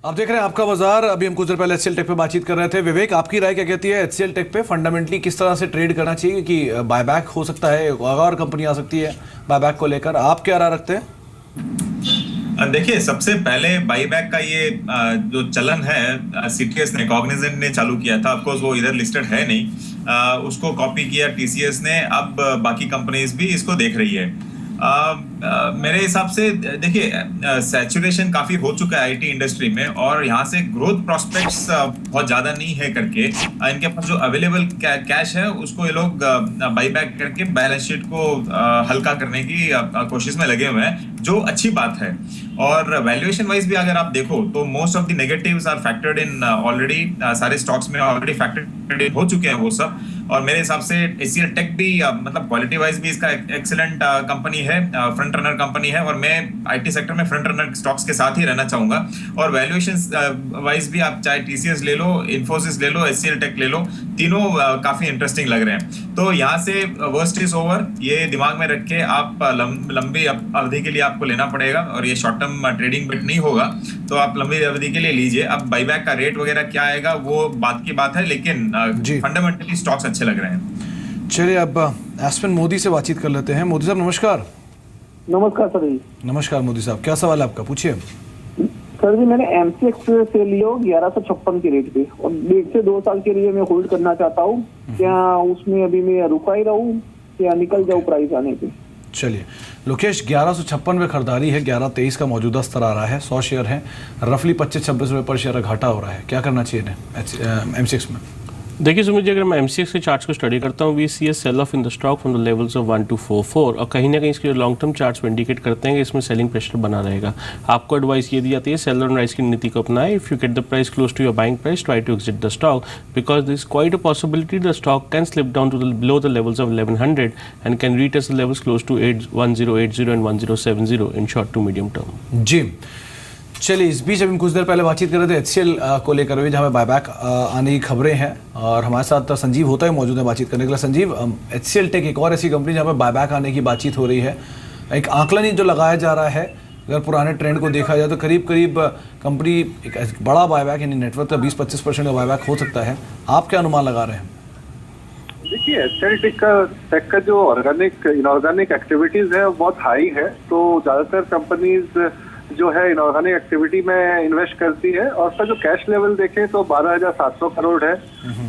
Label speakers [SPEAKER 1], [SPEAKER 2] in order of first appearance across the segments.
[SPEAKER 1] आप देख रहे हैं आपका बाजार। अभी हम कुछ देर पहले एचसीएल टेक पे बातचीत कर रहे थे। विवेक, आपकी राय क्या कहती है एचसीएल टेक पे? फंडामेंटली किस तरह से ट्रेड करना चाहिए कि बायबैक हो सकता है, और कंपनी आ सकती है बायबैक को लेकर? आप क्या राय रखते हैं?
[SPEAKER 2] देखिए, सबसे पहले बाईबैक का ये जो चलन है सीटीएस ने, कॉग्निजेंट ने चालू किया था। ऑफ कोर्स वो इधर लिस्टेड है नहीं, उसको कॉपी किया टीसीएस ने। अब बाकी कंपनीज भी इसको देख रही है। मेरे हिसाब से देखिए, सैचुरेशन काफी हो चुका है आईटी इंडस्ट्री में, और यहाँ से ग्रोथ प्रोस्पेक्ट्स बहुत ज्यादा नहीं है करके इनके पास जो अवेलेबल कैश है उसको ये लोग बाईबैक करके बैलेंस शीट को हल्का करने की कोशिश में लगे हुए हैं, जो अच्छी बात है। और वैल्यूएशन वाइज भी अगर आप देखो तो most of the negatives are factored in already. सारे स्टॉक्स में ऑलरेडी फैक्टर्ड हो चुके हैं वो सब। और मेरे हिसाब से एचसीएल टेक भी मतलब क्वालिटी वाइज भी इसका एक्सीलेंट कंपनी है, फ्रंट रनर कंपनी है, और मैं आईटी सेक्टर में फ्रंट रनर स्टॉक्स के साथ ही रहना चाहूंगा। और वैल्यूएशन वाइज भी आप चाहे टीसीएस ले लो, इन्फोसिस ले लो, एचसीएल टेक ले लो, तीनों काफी इंटरेस्टिंग लग रहे हैं। तो यहाँ से वर्स्ट इज ओवर, ये दिमाग में रख के आप लंबी अवधि के लिए आपको लेना पड़ेगा, और ये शॉर्ट टर्म ट्रेडिंग बेट नहीं होगा। तो आप लंबी अवधि के लिए लीजिए। अब बाईबैक का रेट वगैरह क्या आएगा वो बात की बात है, लेकिन फंडामेंटली स्टॉक्स अच्छे लग रहे हैं।
[SPEAKER 1] चलिए अब एस्पेन मोदी से बातचीत कर लेते हैं। मोदी साहब नमस्कार।
[SPEAKER 3] नमस्कार सर जी।
[SPEAKER 1] नमस्कार मोदी साहब, क्या सवाल है आपका? पूछिए।
[SPEAKER 3] सर जी, मैंने एमसीएक्स से लियो 1156 की रेट पे, और 1.5 से 2 साल के लिए मैं होल्ड करना चाहता हूँ। क्या उसमें अभी मैं रुका ही रहूँ या निकल जाऊँ प्राइस आने पे?
[SPEAKER 1] चलिए लोकेश, 1156 में खरीदारी है, 1123 का मौजूदा स्तर आ रहा है, 100 शेयर है, रफली 25-26 रुपये पर शेयर घाटा हो रहा है। क्या करना चाहिए एमसीएक्स में?
[SPEAKER 4] देखिए सुमित जी, अगर मैं एमसीएक्स के चार्ट्स को स्टडी करता हूँ, we see a sell off in the stock from the levels of 1244, और कहीं ना कहीं इसके लॉन्ग टर्म चार्ट्स में इंडिकेट करते हैं कि इसमें सेलिंग प्रेशर बना रहेगा। आपको एडवाइस ये दी जाती है सेल ऑन राइज की नीति को अपनाएं। If you get the price close to your buying price, try to exit the stock, because this quite a possibility the stock can slip down to below the levels of 1100 and can retest the levels close to 1080 and 1070 in short to medium term.
[SPEAKER 1] जी चलिए, इस बीच अभी कुछ देर पहले बातचीत कर रहे थे एचसीएल को लेकर हुए, जहाँ पे बायबैक आने की खबरें हैं, और हमारे साथ संजीव होता है मौजूद है बातचीत करने के लिए। संजीव, एचसीएल टेक एक और ऐसी कंपनी जहाँ पे बायबैक आने की बातचीत हो रही है। एक आंकलन ही जो लगाया जा रहा है, अगर पुराने ट्रेंड को देखा जाए तो करीब करीब कंपनी एक बड़ा बायबैक यानी नेटवर्क का 20-25% का बायबैक हो सकता है। आप क्या अनुमान लगा रहे हैं?
[SPEAKER 5] देखिए, एचसीएल टेक का जो ऑर्गेनिक इनऑर्गेनिक एक्टिविटीज है वो बहुत हाई है। तो ज्यादातर कंपनीज जो है इनऑर्गेनिक एक्टिविटी में इन्वेस्ट करती है, और उसका जो कैश लेवल देखें तो 12,700 करोड़ है।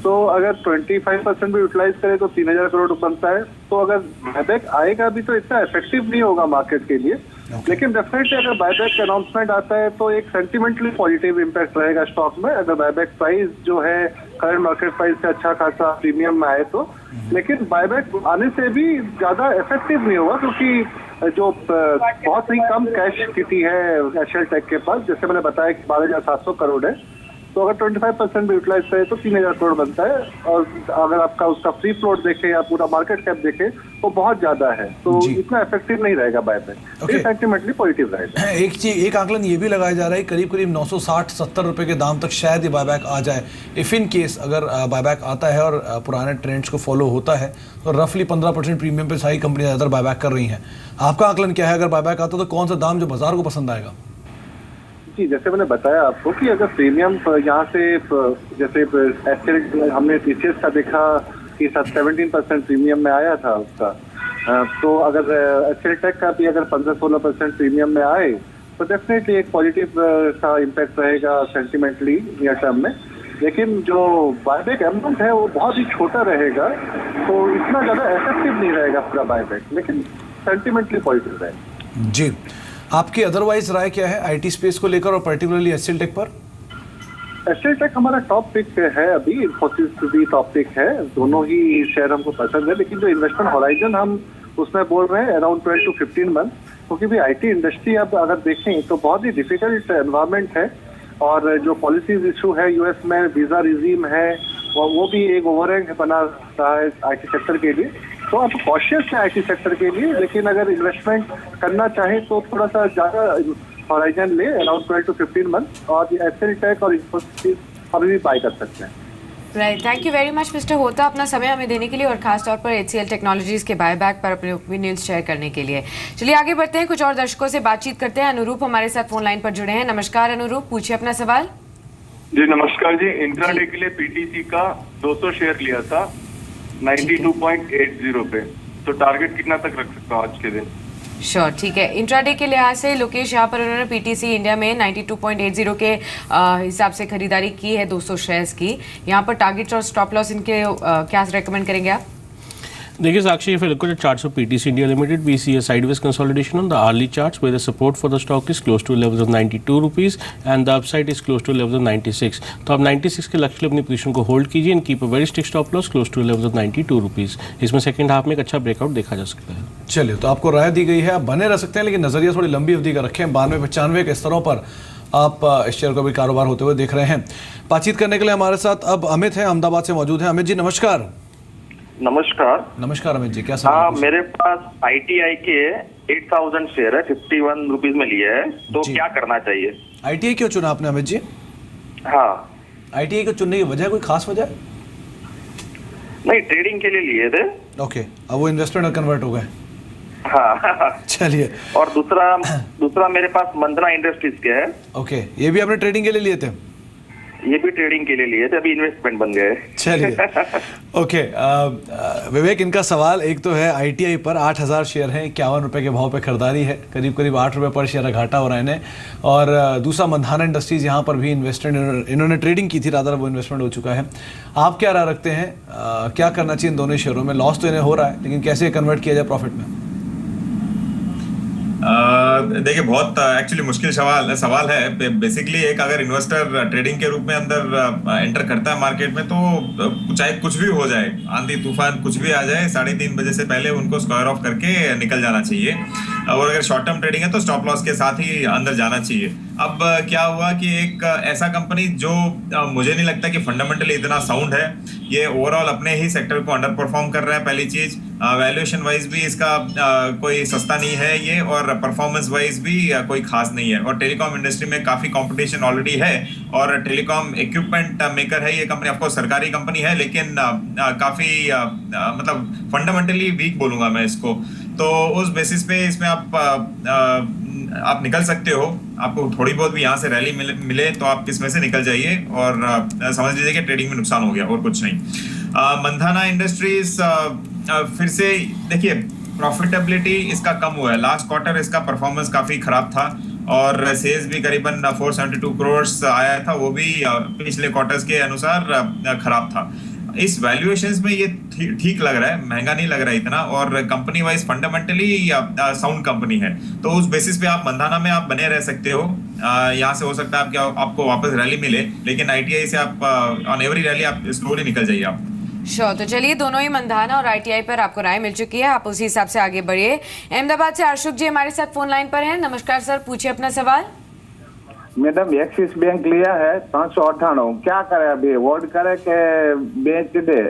[SPEAKER 5] तो अगर 25% भी यूटिलाइज करें तो 3,000 करोड़ बनता है। तो अगर बायबैक आएगा भी तो इतना इफेक्टिव नहीं होगा मार्केट के लिए, लेकिन डेफिनेटली अगर बायबैक का अनाउंसमेंट आता है तो एक सेंटिमेंटली पॉजिटिव इम्पैक्ट रहेगा स्टॉक में, अगर बायबैक प्राइस जो है करंट मार्केट प्राइस से अच्छा खासा प्रीमियम में आए तो। लेकिन बायबैक आने से भी ज्यादा इफेक्टिव नहीं होगा, क्योंकि जो बहुत ही कम कैश स्थिति है एचसीएल टेक के पास, जैसे मैंने बताया कि 12,700 करोड़ है। तो अगर 25% भी यूटिलाइज करे तो 3,000 करोड़ बनता है, और अगर आपका उसका फ्री फ्लोट देखे या पूरा मार्केट कैप देखे तो बहुत ज्यादा है। तो इतना इफेक्टिव नहीं रहेगा बायबैक, सेंटिमेंटली पॉजिटिव रहेगा।
[SPEAKER 1] एक आंकलन ये भी लगाया जा रहा है करीब करीब 960-70 रुपए के दाम तक शायद ये बायबैक आ जाए। इफ इन केस अगर बायबैक आता है और पुराने ट्रेंड्स को फॉलो होता है तो रफली 15% प्रीमियम पे सारी कंपनी ज़्यादातर बायबैक कर रही हैं। आपका आंकलन क्या है? अगर बायबैक आता तो कौन सा दाम जो बाजार को पसंद आएगा?
[SPEAKER 5] जी, जैसे मैंने बताया आपको कि अगर प्रीमियम यहाँ से जैसे एचसीएल हमने टीसीएस का देखा कि 17% प्रीमियम में आया था उसका, तो अगर एचसीएल टेक का भी अगर 15-16% प्रीमियम में आए तो डेफिनेटली एक पॉजिटिव सा इम्पैक्ट रहेगा सेंटिमेंटली नियर टर्म में। लेकिन जो बायबैक अमाउंट है वो बहुत ही छोटा रहेगा, तो इतना ज़्यादा इफेक्टिव नहीं रहेगा पूरा बायबैक, लेकिन सेंटिमेंटली पॉजिटिव रहेगा।
[SPEAKER 1] जी, आपकी अदरवाइज राय क्या है आईटी स्पेस को लेकर और पर्टिकुलरली एचसीएल टेक पर?
[SPEAKER 5] एचसीएल टेक हमारा टॉप पिक है अभी, इन्फोसिस भी टॉप पिक है। दोनों ही शेयर हमको पसंद है, लेकिन जो इन्वेस्टमेंट हॉराइजन हम उसमें बोल रहे हैं अराउंड 12 to 15 मंथ, क्योंकि भी आईटी इंडस्ट्री अब अगर देखें तो बहुत ही डिफिकल्ट एनवायरमेंट है, और जो पॉलिसीज इशू है यूएस में, वीजा रिजीम है, वो भी एक ओवरहैंग बना रहा है आईटी सेक्टर के लिए। तो आप कॉशियस है आईटी सेक्टर के लिए, लेकिन अगर इन्वेस्टमेंट करना चाहे तो थोड़ा सा ज्यादा हॉराइजन ले, अराउंड 12 to 15 मंथ, और एचसीएल टेक और इन्फोसिस अभी भी बाय कर सकते हैं।
[SPEAKER 6] Right, thank you very much mister होता अपना समय हमें देने के लिए और खास तौर पर HCL टेक्नोलॉजीज के बायबैक पर अपने ओपिनियंस शेयर करने के लिए। चलिए आगे बढ़ते हैं, कुछ और दर्शकों से बातचीत करते हैं। अनुरूप हमारे साथ फोन लाइन पर जुड़े हैं। नमस्कार अनुरूप, पूछिए अपना सवाल।
[SPEAKER 7] जी नमस्कार जी, इंट्राडे के लिए पीटीसी का 200 शेयर लिया था 92.80 पे, तो टारगेट कितना तक रख सकता हूँ आज के दिन?
[SPEAKER 6] श्योर, ठीक है। इंट्राडे के लिहाज से लोकेश यहाँ पर उन्होंने पीटीसी इंडिया में 92.80 के हिसाब से खरीदारी की है 200 शेयर्स की। यहाँ पर टारगेट और स्टॉप लॉस इनके क्या रेकमेंड करेंगे आप?
[SPEAKER 4] देखिए साक्षी, if you look at the charts of PTC India Limited, we see a sideways consolidation on the hourly charts where the support for the stock is close to levels of 92 rupees and the upside is close to levels of 96. तो आप 96 के लक्ष्य अपनी position को hold कीजिए and keep a very strict stop loss close to levels of 92 rupees. इसमें second half में एक अच्छा ब्रेकआउट देखा जा सकता है।
[SPEAKER 1] चलिए, तो आपको राय दी गई है, आप बने रह सकते हैं लेकिन नजरिया थोड़ी लंबी अवधि का रखें। 92-95 के स्तरों पर आप इस शेयर का भी कारोबार होते हुए देख रहे हैं। बातचीत करने के लिए हमारे साथ अब अमित हैं, अहमदाबाद से मौजूद हैं। अमित जी नमस्कार।
[SPEAKER 8] नमस्कार।
[SPEAKER 1] नमस्कार अमित जी, क्या सवाल?
[SPEAKER 8] हाँ, मेरे पास ITI के 8000 शेयर है, 51 रुपीज में लिए है, तो क्या करना चाहिए?
[SPEAKER 1] ITI क्यों चुना आपने अमित जी?
[SPEAKER 8] हाँ,
[SPEAKER 1] ITI को चुनने की वजह, कोई खास वजह?
[SPEAKER 8] नहीं, ट्रेडिंग के लिए लिए थे।
[SPEAKER 1] ओके, अब वो इन्वेस्टमेंट में कन्वर्ट हो गए।
[SPEAKER 8] हाँ
[SPEAKER 1] चलिए।
[SPEAKER 8] और दूसरा मेरे पास मंदना इंडस्ट्रीज के है।
[SPEAKER 1] ओके, ये भी आपने ट्रेडिंग के लिए लिए थे?
[SPEAKER 8] ये भी ट्रेडिंग के लिए लिए थे, अभी इन्वेस्टमेंट बन गए।
[SPEAKER 1] चलिए ओके, विवेक, इनका सवाल एक तो है ITI पर 8000 शेयर हैं, 51 रुपए के भाव पे खरीदारी है, करीब करीब 8 रुपए पर शेयर घाटा हो रहा है इन्हें। और दूसरा मंधाना इंडस्ट्रीज, यहाँ पर भी इन्वेस्टमेंट इन्होंने ट्रेडिंग की थी, रादर वो इन्वेस्टमेंट हो चुका है। आप क्या राय रखते हैं, क्या करना चाहिए इन दोनों शेयरों में? लॉस तो इन्हें हो रहा है लेकिन कैसे कन्वर्ट किया जाए प्रॉफिट में?
[SPEAKER 2] देखिए, बहुत एक्चुअली मुश्किल सवाल है। बेसिकली एक अगर इन्वेस्टर ट्रेडिंग के रूप में अंदर एंटर करता है मार्केट में, तो चाहे कुछ भी हो जाए, आंधी तूफान कुछ भी आ जाए, 3:30 बजे से पहले उनको स्क्वायर ऑफ करके निकल जाना चाहिए। और अगर शॉर्ट टर्म ट्रेडिंग है तो स्टॉप लॉस के साथ ही अंदर जाना चाहिए। अब क्या हुआ कि एक ऐसा कंपनी जो मुझे नहीं लगता कि फंडामेंटली इतना साउंड है, ये ओवरऑल अपने ही सेक्टर को अंडर परफॉर्म कर रहा है। पहली चीज, वैल्यूएशन वाइज भी इसका कोई सस्ता नहीं है ये, और परफॉर्मेंस वाइज भी कोई खास नहीं है। और टेलीकॉम इंडस्ट्री में काफी कंपटीशन ऑलरेडी है, और टेलीकॉम इक्विपमेंट मेकर है ये कंपनी। ऑफकोर्स सरकारी कंपनी है, लेकिन काफी मतलब फंडामेंटली वीक बोलूंगा मैं इसको। तो उस बेसिस पे इसमें आप निकल सकते हो। आपको थोड़ी बहुत भी यहाँ से रैली मिले तो आप इसमें से निकल जाइए और समझ लीजिए कि ट्रेडिंग में नुकसान हो गया और कुछ नहीं। मंधाना इंडस्ट्रीज फिर से देखिए, प्रॉफिटेबिलिटी इसका कम हुआ है। लास्ट क्वार्टर इसका परफॉर्मेंस काफी खराब था और सेल्स भी करीबन 472 करोड़ आया था, वो भी पिछले क्वार्टर्स के अनुसार खराब था। इस वैल्यूएशंस में ये ठीक लग रहा है, महंगा नहीं लग रहा है इतना, और company wise fundamentally sound company है। तो उस बेसिस पे आप मंधाना में आप बने रह सकते हो। यहाँ से हो सकता है आपको वापस रैली मिले, लेकिन ITI से आप ऑन एवरी रैली आप स्लोली निकल जाइए आप।
[SPEAKER 6] श्योर, तो चलिए, दोनों ही मंधाना और ITI पर आपको राय मिल चुकी है, आप उसी हिसाब से आगे बढ़िए। अहमदाबाद से अशोक जी हमारे साथ फोन लाइन पर हैं। नमस्कार सर, पूछिए अपना सवाल।
[SPEAKER 3] मैडम, एक्सिस बैंक लिया है 598, क्या करे अभी? होल्ड करे के बेच दे?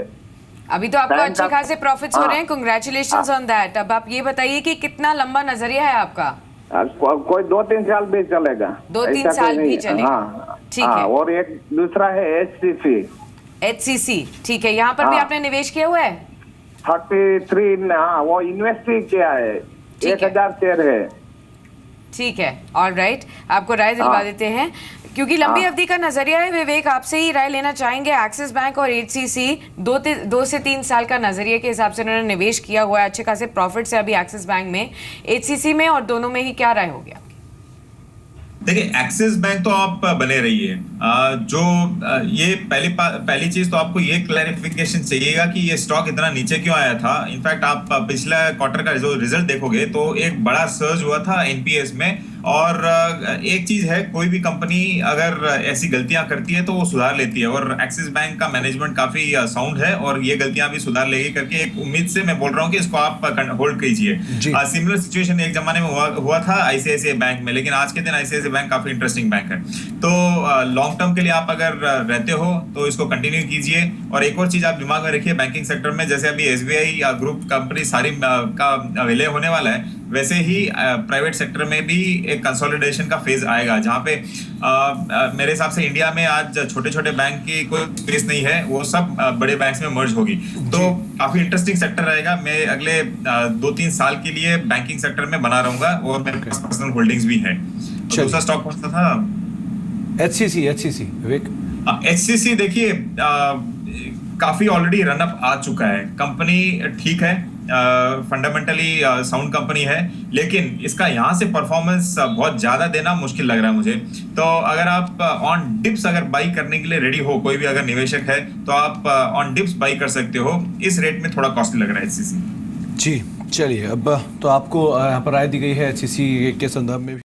[SPEAKER 6] अभी तो आपको अच्छे खासे प्रॉफिट्स हो रहे हैं, कांग्रेचुलेशंस ऑन दैट। अब आप ये बताइए कि कितना लंबा नजरिया है आपका?
[SPEAKER 3] कोई 2-3 साल भी चलेगा,
[SPEAKER 6] 2-3 साल भी चलेगा।
[SPEAKER 3] हाँ,
[SPEAKER 6] ठीक है।
[SPEAKER 3] और एक दूसरा है HCC,
[SPEAKER 6] ठीक है, यहाँ पर भी आपने निवेश किया हुआ है?
[SPEAKER 3] 33, हाँ, वो इन्वेस्ट किया है, 1000 शेयर है।
[SPEAKER 6] ठीक है, ऑल राइट, आपको राय दिलवा देते हैं। क्योंकि लंबी अवधि का नजरिया है, विवेक आपसे ही राय लेना चाहेंगे। एक्सिस बैंक और HCC 2 से 3 साल का नजरिए के हिसाब से उन्होंने निवेश किया हुआ है, अच्छे खासे प्रॉफिट से अभी एक्सिस बैंक में, HCC में, और दोनों में ही क्या राय होगी आपकी?
[SPEAKER 2] देखिए, एक्सिस बैंक तो आप बने रहिए। जो ये पहली चीज तो आपको ये क्लैरिफिकेशन चाहिएगा कि ये स्टॉक इतना नीचे क्यों आया था। इनफैक्ट आप पिछला क्वार्टर का जो रिजल्ट देखोगे तो एक बड़ा सर्ज हुआ था NPS में। और एक चीज है, कोई भी कंपनी अगर ऐसी गलतियां करती है तो वो सुधार लेती है, और एक्सिस बैंक का मैनेजमेंट काफी साउंड है और ये गलतियां भी सुधार लेगी करके एक उम्मीद से मैं बोल रहा हूँ कि इसको आप होल्ड कीजिए। सिमिलर सिचुएशन एक जमाने में हुआ था ICICI बैंक में, लेकिन आज के दिन ICICI बैंक काफी इंटरेस्टिंग बैंक है। तो लॉन्ग टर्म के लिए आप अगर रहते हो तो इसको कंटिन्यू कीजिए। और एक और चीज आप दिमाग में रखिए, बैंकिंग सेक्टर में जैसे अभी SBI ग्रुप कंपनी सारी का विलय होने वाला है, वैसे ही प्राइवेट सेक्टर में भी एक कंसोलिडेशन का फेज आएगा, जहां पे मेरे हिसाब से इंडिया में आज छोटे छोटे बैंक की कोई स्पेस नहीं है, वो सब बड़े बैंक्स में मर्ज होगी। तो काफी इंटरेस्टिंग सेक्टर रहेगा। मैं अगले 2-3 साल के लिए बैंकिंग सेक्टर में बना रहूंगा और मेरे पास पर्सनल होल्डिंग्स भी है। तो दूसरा स्टॉक कौन सा था?
[SPEAKER 1] HCC विवेक।
[SPEAKER 2] HCC देखिए काफी ऑलरेडी रनअप आ चुका है। कंपनी ठीक है, फंडामेंटली साउंड कंपनी है, लेकिन इसका यहाँ से परफॉर्मेंस बहुत ज्यादा देना मुश्किल लग रहा है मुझे। तो अगर आप ऑन डिप्स अगर बाई करने के लिए रेडी हो, कोई भी अगर निवेशक है, तो आप ऑन डिप्स बाई कर सकते हो। इस रेट में थोड़ा कॉस्टली लग रहा है HCC।
[SPEAKER 1] जी चलिए, अब तो आपको यहाँ पर राय दी गई है HCC के संदर्भ में।